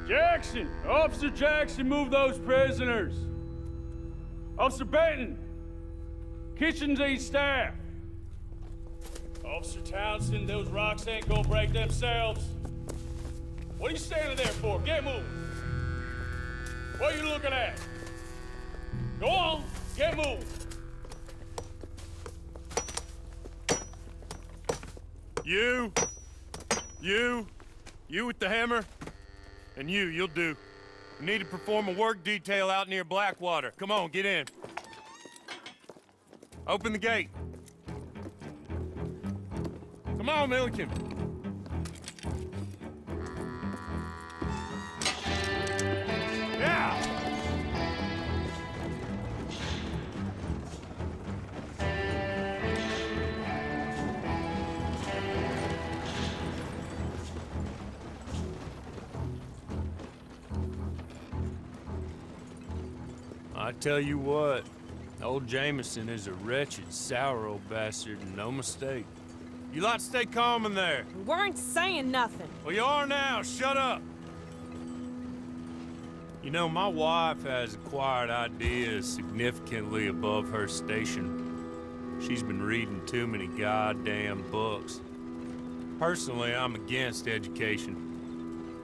Jackson! Officer Jackson, move those prisoners! Officer Benton! Kitchens aid staff! Officer Townsend, those rocks ain't gonna break themselves. What are you standing there for? Get moving! What are you looking at? Go on, get moving! You with the hammer? And you'll do. We need to perform a work detail out near Blackwater. Come on, get in. Open the gate. Come on, Milliken. Yeah! I tell you what, old Jameson is a wretched, sour old bastard, and no mistake. You lot stay calm in there. We weren't saying nothing. Well, you are now. Shut up. You know, my wife has acquired ideas significantly above her station. She's been reading too many goddamn books. Personally, I'm against education.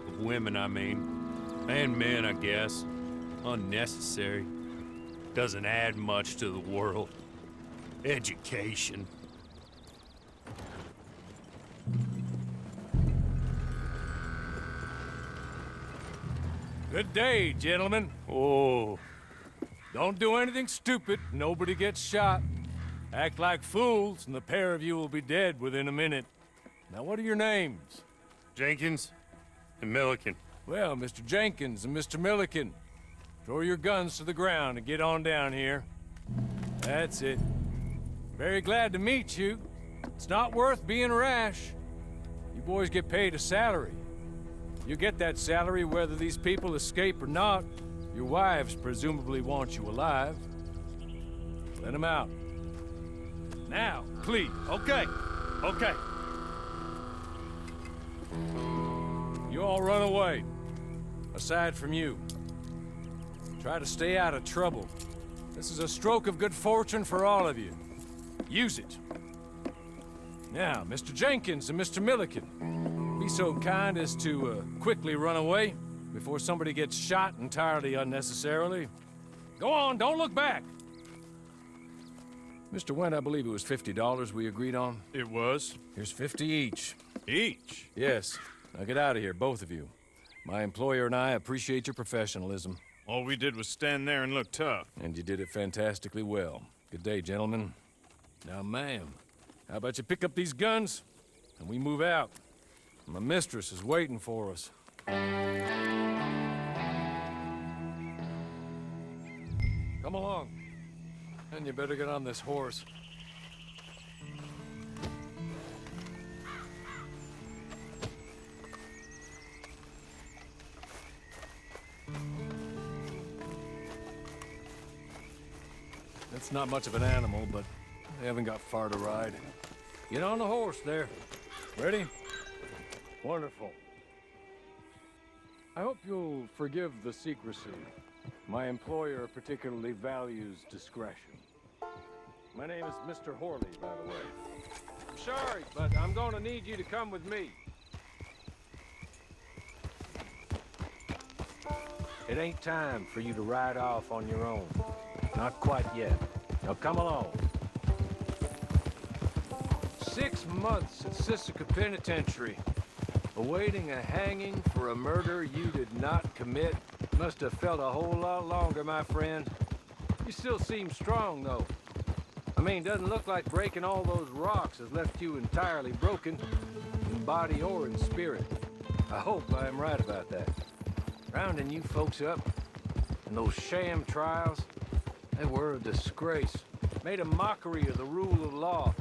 Of women, I mean. And men, I guess. Unnecessary. Doesn't add much to the world. Education. Good day, gentlemen. Oh. Don't do anything stupid. Nobody gets shot. Act like fools, and the pair of you will be dead within a minute. Now, what are your names? Jenkins and Milliken. Well, Mr. Jenkins and Mr. Milliken, throw your guns to the ground and get on down here. That's it. Very glad to meet you. It's not worth being rash. You boys get paid a salary. You get that salary whether these people escape or not. Your wives presumably want you alive. Let them out. Now, please. Okay. You all run away. Aside from you. Try to stay out of trouble. This is a stroke of good fortune for all of you. Use it. Now, Mr. Jenkins and Mr. Milliken, be so kind as to quickly run away before somebody gets shot entirely unnecessarily. Go on, don't look back. Mr. Wendt, I believe it was $50 we agreed on. It was. Here's 50 each. Each? Yes. Now get out of here, both of you. My employer and I appreciate your professionalism. All we did was stand there and look tough. And you did it fantastically well. Good day, gentlemen. Now, ma'am, how about you pick up these guns and we move out? My mistress is waiting for us. Come along. And you better get on this horse. It's not much of an animal, but they haven't got far to ride. Get on the horse there. Ready? Wonderful. I hope you'll forgive the secrecy. My employer particularly values discretion. My name is Mr. Horley, by the way. I'm sorry, but I'm going to need you to come with me. It ain't time for you to ride off on your own. Not quite yet. Now come along. 6 months at Sisika Penitentiary, awaiting a hanging for a murder you did not commit. Must have felt a whole lot longer, my friend. You still seem strong, though. I mean, doesn't look like breaking all those rocks has left you entirely broken, in body or in spirit. I hope I'm right about that. Rounding you folks up, and those sham trials, they were a disgrace. Made a mockery of the rule of law.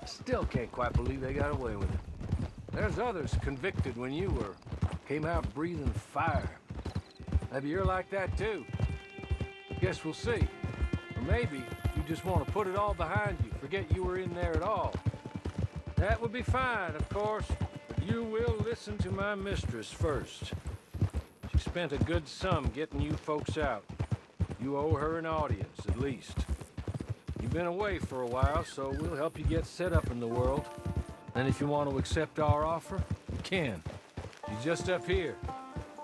Still can't quite believe they got away with it. There's others convicted when you were. Came out breathing fire. Maybe you're like that too. Guess we'll see. Or maybe you just want to put it all behind you, forget you were in there at all. That would be fine, of course, but you will listen to my mistress first. She spent a good sum getting you folks out. You owe her an audience, at least. You've been away for a while, so we'll help you get set up in the world. And if you want to accept our offer, you can. She's just up here.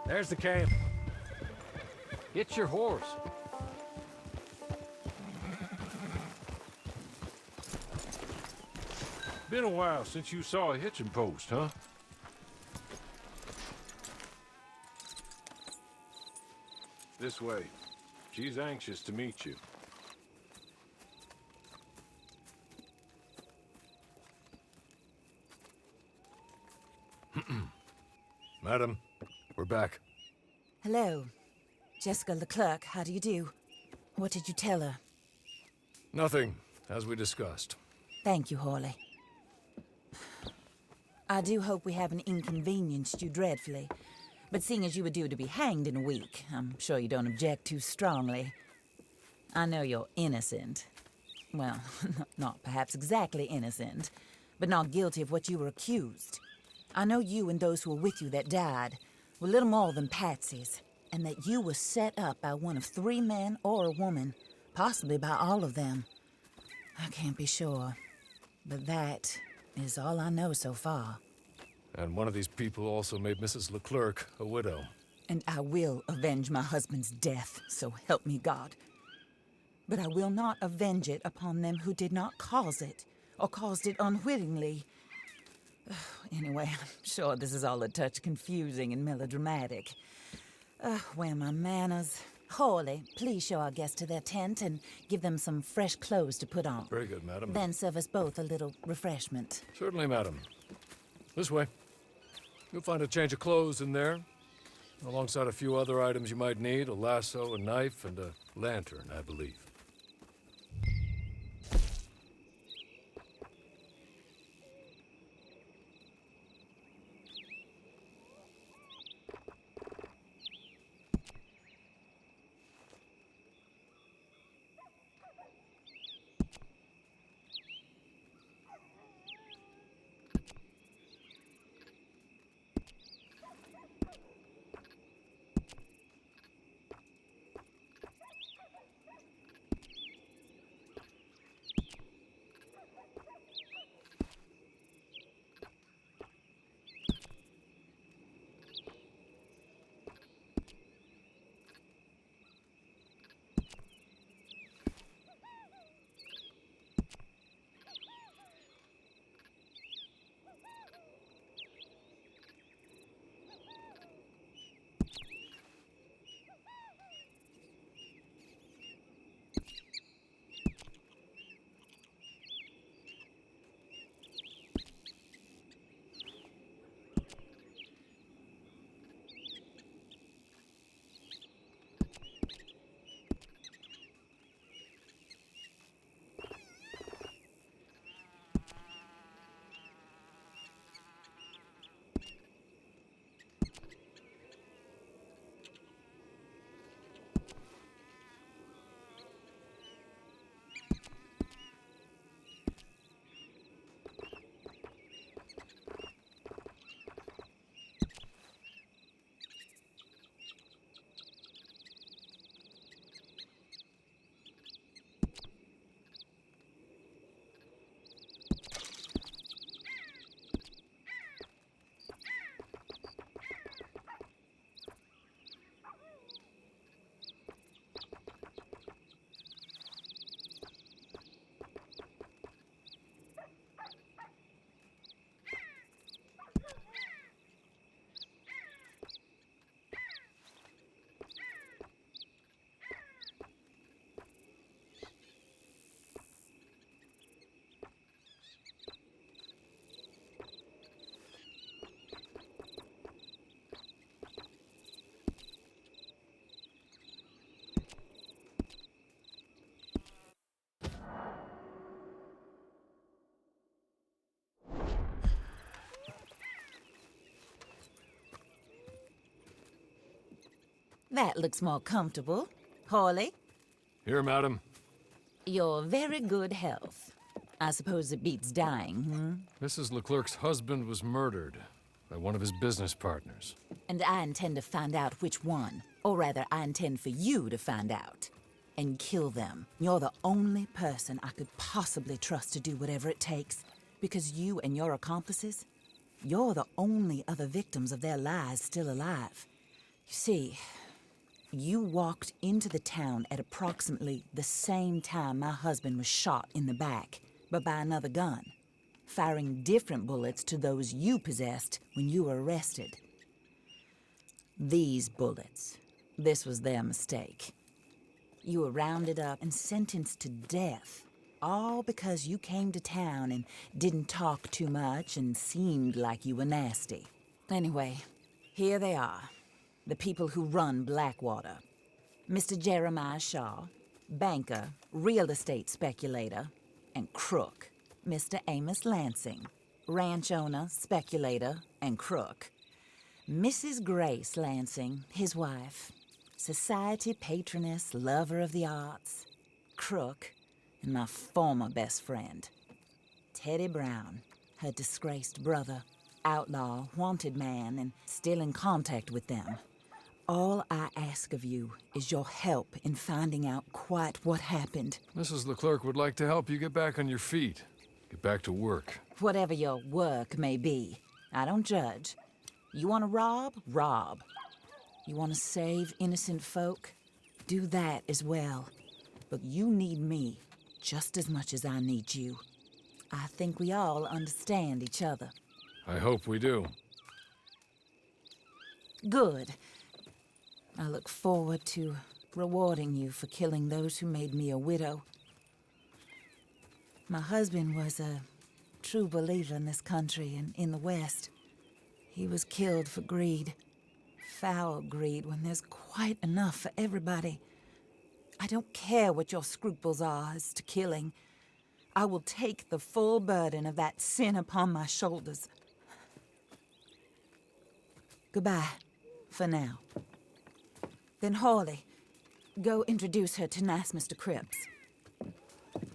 There's the camp. Get your horse. Been a while since you saw a hitching post, huh? This way. She's anxious to meet you. Madam, we're back. Hello. Jessica Leclerc, how do you do? What did you tell her? Nothing, as we discussed. Thank you, Hawley. I do hope we haven't inconvenienced you dreadfully. But seeing as you were due to be hanged in a week, I'm sure you don't object too strongly. I know you're innocent. Well, not perhaps exactly innocent, but not guilty of what you were accused. I know you and those who were with you that died were little more than patsies, and that you were set up by one of 3 men or a woman, possibly by all of them. I can't be sure, but that is all I know so far. And one of these people also made Mrs. Leclerc a widow. And I will avenge my husband's death, so help me God. But I will not avenge it upon them who did not cause it, or caused it unwittingly. Anyway, I'm sure this is all a touch confusing and melodramatic. Where are my manners? Hawley, please show our guests to their tent and give them some fresh clothes to put on. Very good, madam. Then serve us both a little refreshment. Certainly, madam. This way. You'll find a change of clothes in there, alongside a few other items you might need, a lasso, a knife, and a lantern, I believe. That looks more comfortable. Hawley, Here, madam. you're very good health. I suppose it beats dying, hmm? Mrs. Leclerc's husband was murdered by one of his business partners. And I intend to find out which one. Or rather, I intend for you to find out. And kill them. You're the only person I could possibly trust to do whatever it takes. Because you and your accomplices, you're the only other victims of their lies still alive. You see, you walked into the town at approximately the same time my husband was shot in the back, but by another gun, firing different bullets to those you possessed when you were arrested. These bullets, this was their mistake. You were rounded up and sentenced to death, all because you came to town and didn't talk too much and seemed like you were nasty. Anyway, here they are, the people who run Blackwater. Mr. Jeremiah Shaw, banker, real estate speculator, and crook. Mr. Amos Lansing, ranch owner, speculator, and crook. Mrs. Grace Lansing, his wife, society patroness, lover of the arts, crook, and my former best friend, Teddy Brown, her disgraced brother, outlaw, wanted man, and still in contact with them. All I ask of you is your help in finding out quite what happened. Mrs. Leclerc would like to help you get back on your feet. Get back to work. Whatever your work may be, I don't judge. You want to rob? Rob. You want to save innocent folk? Do that as well. But you need me just as much as I need you. I think we all understand each other. I hope we do. Good. I look forward to rewarding you for killing those who made me a widow. My husband was a true believer in this country and in the West. He was killed for greed. Foul greed when there's quite enough for everybody. I don't care what your scruples are as to killing. I will take the full burden of that sin upon my shoulders. Goodbye, for now. Then Hawley, go introduce her to nice Mr. Cripps.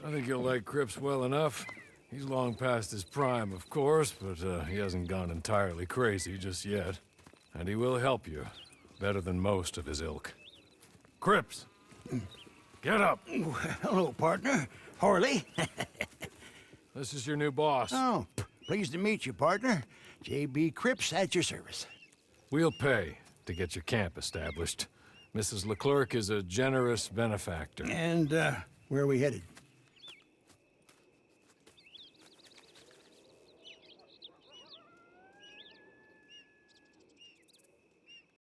I think you'll like Cripps well enough. He's long past his prime, of course, but he hasn't gone entirely crazy just yet. And he will help you, better than most of his ilk. Cripps! Get up! Hello, partner. Harley. This is your new boss. Oh, pleased to meet you, partner. J.B. Cripps at your service. We'll pay to get your camp established. Mrs. Leclerc is a generous benefactor. And, where are we headed?